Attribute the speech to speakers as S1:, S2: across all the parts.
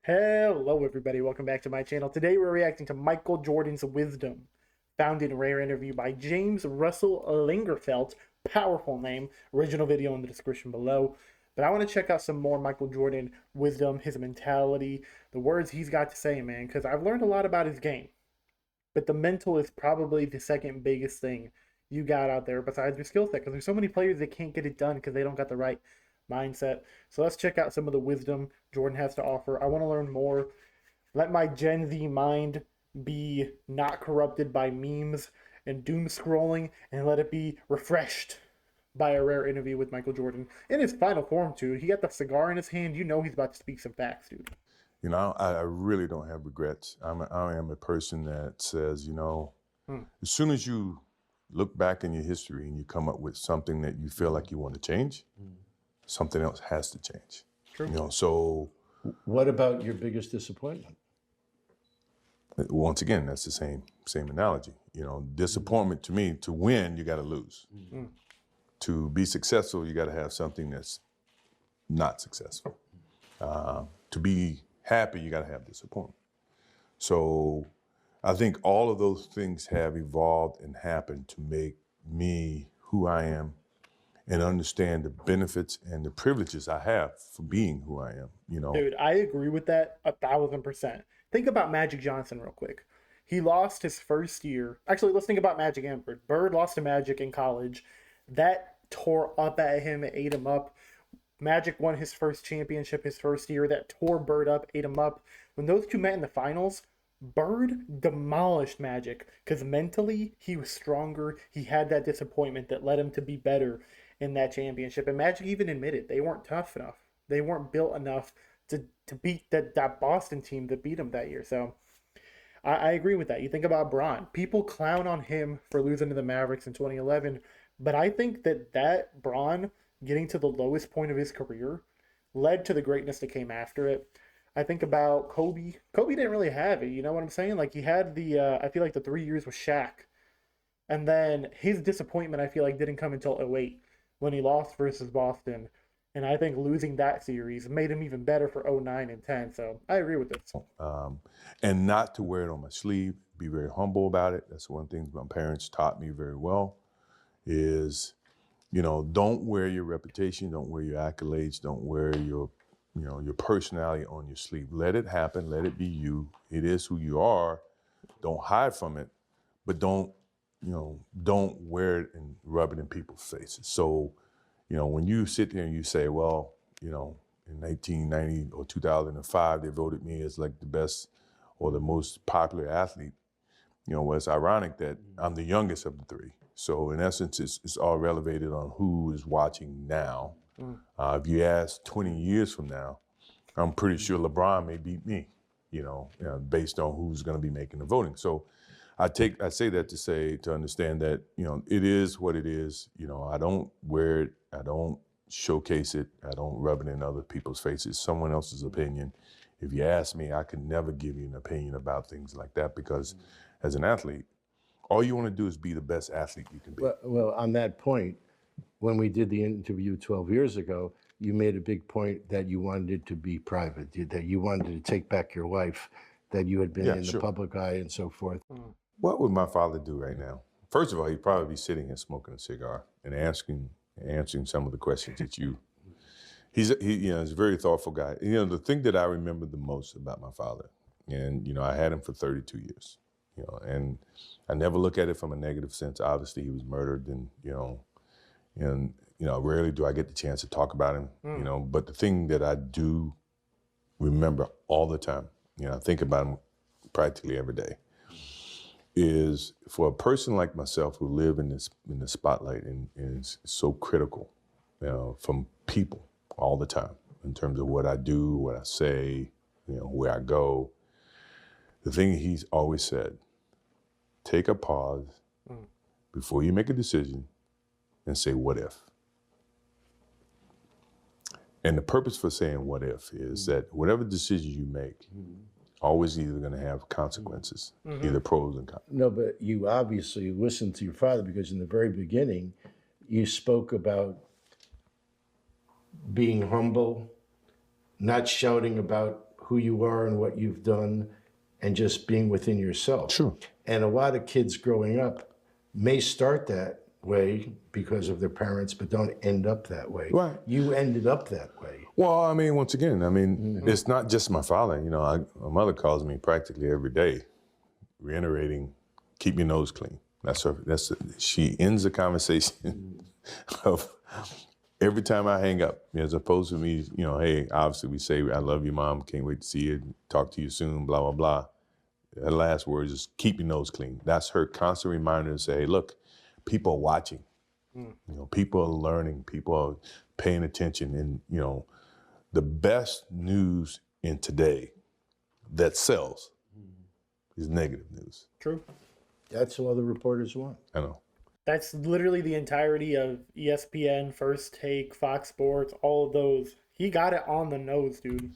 S1: Hello, everybody. Welcome back to my channel. Today, we're reacting to Michael Jordan's Wisdom, found in Rare Interview by James Russell Lingerfeld. Powerful name. Original video in the description below. But I want to check out some more Michael Jordan wisdom, his mentality, the words he's got to say, man, because I've learned a lot about his game. But the mental is probably the second biggest thing you got out there besides your skill set, because there's so many players that can't get it done because they don't got the right mindset. So let's check out some of the wisdom Jordan has to offer. I want to learn more. Let my Gen Z mind be not corrupted by memes and doom scrolling, and let it be refreshed by a rare interview with Michael Jordan in his final form too. He got the cigar in his hand. You know he's about to speak some facts, dude.
S2: I really don't have regrets. I am a person that says,
S1: Hmm.
S2: as soon as you look back in your history and you come up with something that you feel like you want to change, something else has to change.
S1: True.
S2: So
S3: What about your biggest disappointment?
S2: once again, that's the same analogy. Disappointment to me, to win, you got to lose.
S1: Hmm.
S2: To be successful, you got to have something that's not successful. To be happy, you got to have disappointment. So I think all of those things have evolved and happened to make me who I am and understand the benefits and the privileges I have for being who I am.
S1: Dude, I agree with that 1,000%. Think about Magic Johnson real quick. He lost his first year. Actually, let's think about Magic and Bird. Bird lost to Magic in college. That tore up at him, it ate him up. Magic won his first championship his first year. That tore Bird up, ate him up. When those two met in the finals, Bird demolished Magic because mentally he was stronger. He had that disappointment that led him to be better in that championship. And Magic even admitted they weren't tough enough. They weren't built enough to beat that Boston team that beat him that year. So I agree with that. You think about Bron. People clown on him for losing to the Mavericks in 2011, but I think that Bron getting to the lowest point of his career led to the greatness that came after it. I think about Kobe. Kobe didn't really have it. You know what I'm saying? Like he had I feel like the 3 years with Shaq, and then his disappointment I feel like didn't come until '08 when he lost versus Boston. And I think losing that series made him even better for '09 and '10. So I agree with this.
S2: Um, and not to wear it on my sleeve, be very humble about it. That's one thing my parents taught me very well is, don't wear your reputation, don't wear your accolades, don't wear your personality on your sleeve. Let it happen, let it be you. It is who you are. Don't hide from it, but don't wear it and rub it in people's faces. So, when you sit there and you say, well, in 1990 or 2005, they voted me as like the best or the most popular athlete. Well, it's ironic that I'm the youngest of the three. So in essence, it's all relevated on who is watching now.
S1: Mm.
S2: If you ask 20 years from now, I'm pretty sure LeBron may beat me, based on who's going to be making the voting. So I say that to understand that, it is what it is. I don't wear it. I don't showcase it. I don't rub it in other people's faces. Someone else's opinion. If you ask me, I can never give you an opinion about things like that because as an athlete, all you want to do is be the best athlete you can be.
S3: Well, on that point, when we did the interview 12 years ago, you made a big point that you wanted it to be private, that you wanted to take back your wife, that you had been
S2: Yeah,
S3: in
S2: sure.
S3: the public eye and so forth.
S1: Mm.
S2: What would my father do right now? First of all, he'd probably be sitting and smoking a cigar and answering some of the questions that you. He's a very thoughtful guy. The thing that I remember the most about my father, and I had him for 32 years, and I never look at it from a negative sense. Obviously, he was murdered, and rarely do I get the chance to talk about him, But the thing that I do remember all the time, I think about him practically every day, is for a person like myself who live in the spotlight and is so critical, from people all the time in terms of what I do, what I say, where I go. The thing he's always said, take a pause
S1: Mm.
S2: before you make a decision and say, what if? And the purpose for saying what if is that whatever decision you make, always either going to have consequences, either pros and cons.
S3: No, but you obviously listened to your father because in the very beginning, you spoke about being humble, not shouting about who you are and what you've done and just being within yourself.
S2: Sure.
S3: And a lot of kids growing up may start that way because of their parents, but don't end up that way.
S2: Right.
S3: You ended up that way.
S2: Well, I mean, once again, it's not just my father. You know, my mother calls me practically every day, reiterating, "Keep your nose clean." She ends the conversation of every time I hang up, as opposed to me, you know, hey, obviously we say, "I love you, Mom. Can't wait to see you. Talk to you soon." Blah blah blah. Her last words is, "Keep your nose clean." That's her constant reminder to say, "Hey, look, people are watching. You know, people are learning. People are paying attention, and you know." The best news in today that sells is negative news.
S1: True.
S3: That's all the reporters want.
S2: I know.
S1: That's literally the entirety of ESPN, First Take, Fox Sports, all of those. He got it on the nose, dude.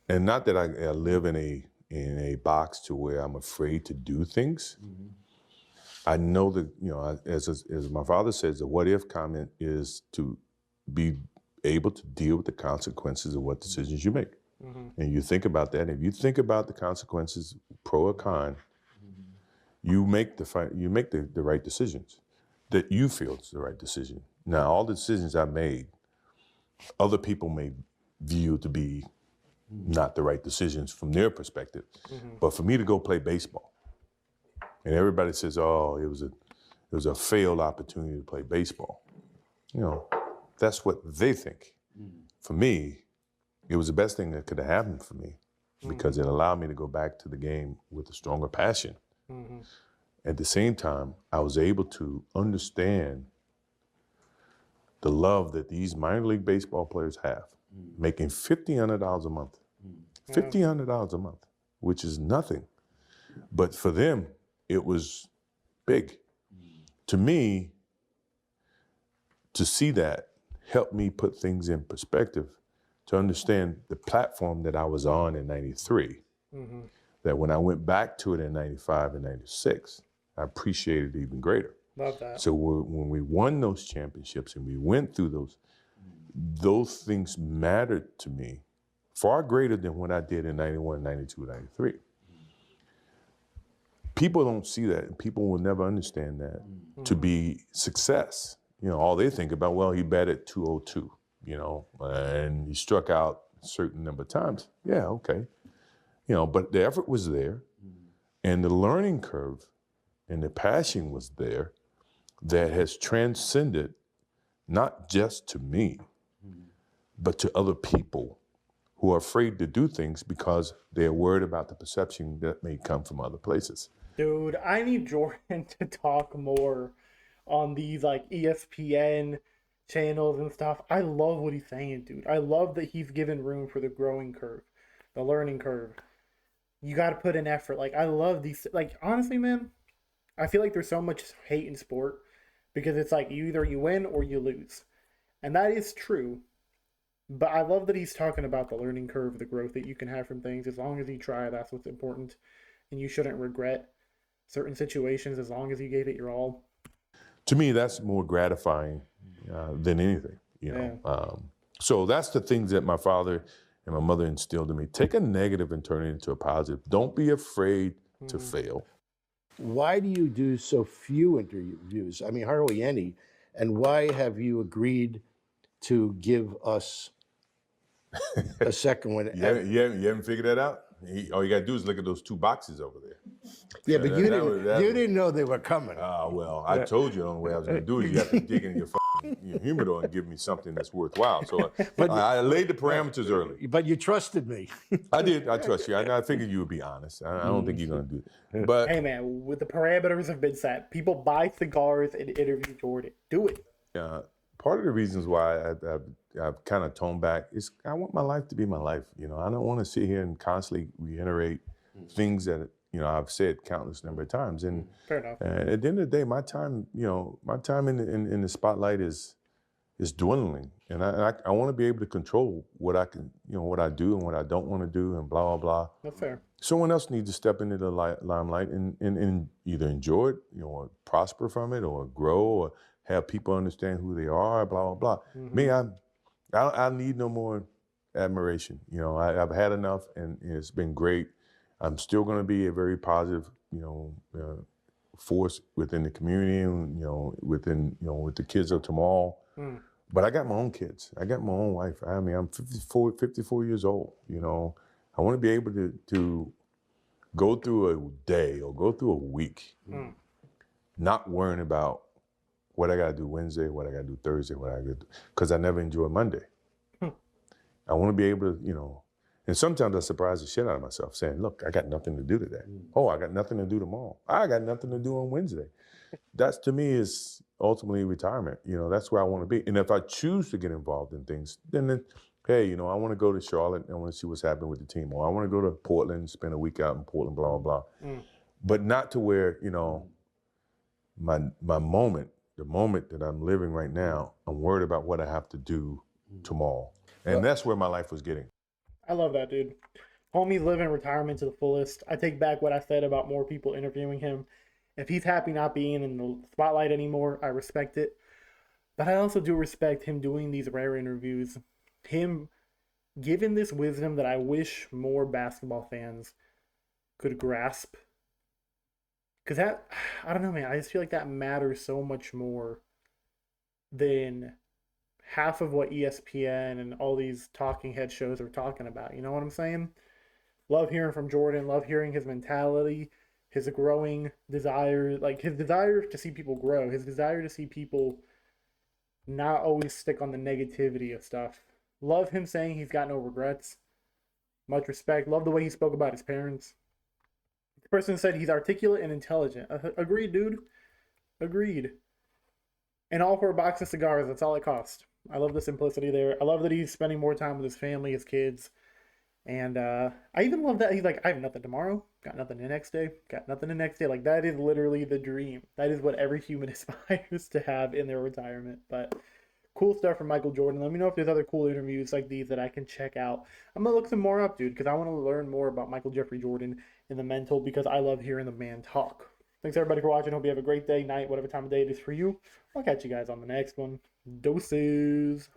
S2: And not that I live in a box to where I'm afraid to do things. I know that, you know, as my father says, the what if comment is to be able to deal with the consequences of what decisions you make. And you think about that. If you think about the consequences, pro or con, you make the right decisions that you feel is the right decision. Now, all the decisions I made, other people may view to be not the right decisions from their perspective. But for me to go play baseball, and everybody says, "Oh, it was a failed opportunity to play baseball," you know. That's what they think. For me, it was the best thing that could have happened for me because it allowed me to go back to the game with a stronger passion. At the same time, I was able to understand the love that these minor league baseball players have, making $1,500 a month. $1,500 a month, which is nothing. But for them, it was big. To me, to see that helped me put things in perspective to understand the platform that I was on in 93, that when I went back to it in 95 and 96, I appreciated it even greater.
S1: Love that.
S2: So when we won those championships and we went through those things mattered to me far greater than what I did in 91, 92, 93. People don't see that, and people will never understand that to be success. You know, all they think about, well, he batted .202, you know, and he struck out a certain number of times. Yeah, okay. You know, but the effort was there, and the learning curve and the passion was there that has transcended not just to me, but to other people who are afraid to do things because they're worried about the perception that may come from other places.
S1: Dude, I need Jordan to talk more on these like ESPN channels and stuff. I love what he's saying, dude. I love that he's given room for the growing curve, the learning curve. You got to put in effort. Like, I love these. Like, honestly, man, I feel like there's so much hate in sport because it's like either you win or you lose. And that is true. But I love that he's talking about the learning curve, the growth that you can have from things. As long as you try, that's what's important. And you shouldn't regret certain situations as long as you gave it your all.
S2: To me, that's more gratifying than anything, you know.
S1: Yeah.
S2: So that's the things that my father and my mother instilled in me. Take a negative and turn it into a positive. Don't be afraid to fail.
S3: Why do you do so few interviews? I mean, hardly any. And why have you agreed to give us a second one?
S2: You haven't figured that out? All you got to do is look at those two boxes over there.
S3: Yeah, but
S2: that
S3: you
S2: was-
S3: didn't know they were coming.
S2: Well, I told you the only way I was going to do it. You have to dig in your humidor and give me something that's worthwhile. So I laid the parameters early.
S3: But you trusted me.
S2: I did. I trust you. I figured you would be honest. I don't think you're going to do it. But
S1: Hey, man, with the parameters have been set. People buy cigars and interview Jordan. Do it.
S2: part of the reasons why I've kind of toned back is I want my life to be my life. You know, I don't want to sit here and constantly reiterate things that, you know, I've said countless number of times. And
S1: Fair enough.
S2: at the end of the day, my time in the spotlight is dwindling, and I want to be able to control what I can, you know, what I do and what I don't want to do, and blah blah blah.
S1: That's fair.
S2: Someone else needs to step into the limelight and either enjoy it, you know, or prosper from it, or grow, or have people understand who they are, blah blah blah. Me, I need no more admiration. You know, I've had enough, and it's been great. I'm still going to be a very positive, force within the community, and, with the kids of tomorrow.
S1: Mm.
S2: But I got my own kids. I got my own wife. I mean, I'm 54 years old. I want to be able to go through a day or go through a week, not worrying about what I got to do Wednesday, what I got to do Thursday, what I got to do, because I never enjoy Monday. I want to be able to, and sometimes I surprise the shit out of myself saying, look, I got nothing to do today. Oh, I got nothing to do tomorrow. I got nothing to do on Wednesday. That's, to me, is ultimately retirement. That's where I want to be. And if I choose to get involved in things, then hey, I want to go to Charlotte. I want to see what's happening with the team. Or I want to go to Portland, spend a week out in Portland, blah, blah, blah. But not to where, my moment, the moment that I'm living right now, I'm worried about what I have to do tomorrow. And that's where my life was getting.
S1: I love that, dude. Homie's living retirement to the fullest. I take back what I said about more people interviewing him. If he's happy not being in the spotlight anymore, I respect it. But I also do respect him doing these rare interviews. Him giving this wisdom that I wish more basketball fans could grasp. Because that, I don't know, man. I just feel like that matters so much more than half of what ESPN and all these talking head shows are talking about. You know what I'm saying? Love hearing from Jordan. Love hearing his mentality, his growing desire, like his desire to see people grow, his desire to see people not always stick on the negativity of stuff. Love him saying he's got no regrets. Much respect. Love the way he spoke about his parents. The person said he's articulate and intelligent. Agreed, dude. Agreed. And all for a box of cigars. That's all it cost. I love the simplicity there. I love that he's spending more time with his family, his kids. And I even love that he's like, I have nothing tomorrow. Got nothing the next day. Got nothing the next day. Like, that is literally the dream. That is what every human aspires to have in their retirement. But cool stuff from Michael Jordan. Let me know if there's other cool interviews like these that I can check out. I'm going to look some more up, dude, because I want to learn more about Michael Jeffrey Jordan and the mental, because I love hearing the man talk. Thanks, everybody, for watching. Hope you have a great day, night, whatever time of day it is for you. I'll catch you guys on the next one. Doses.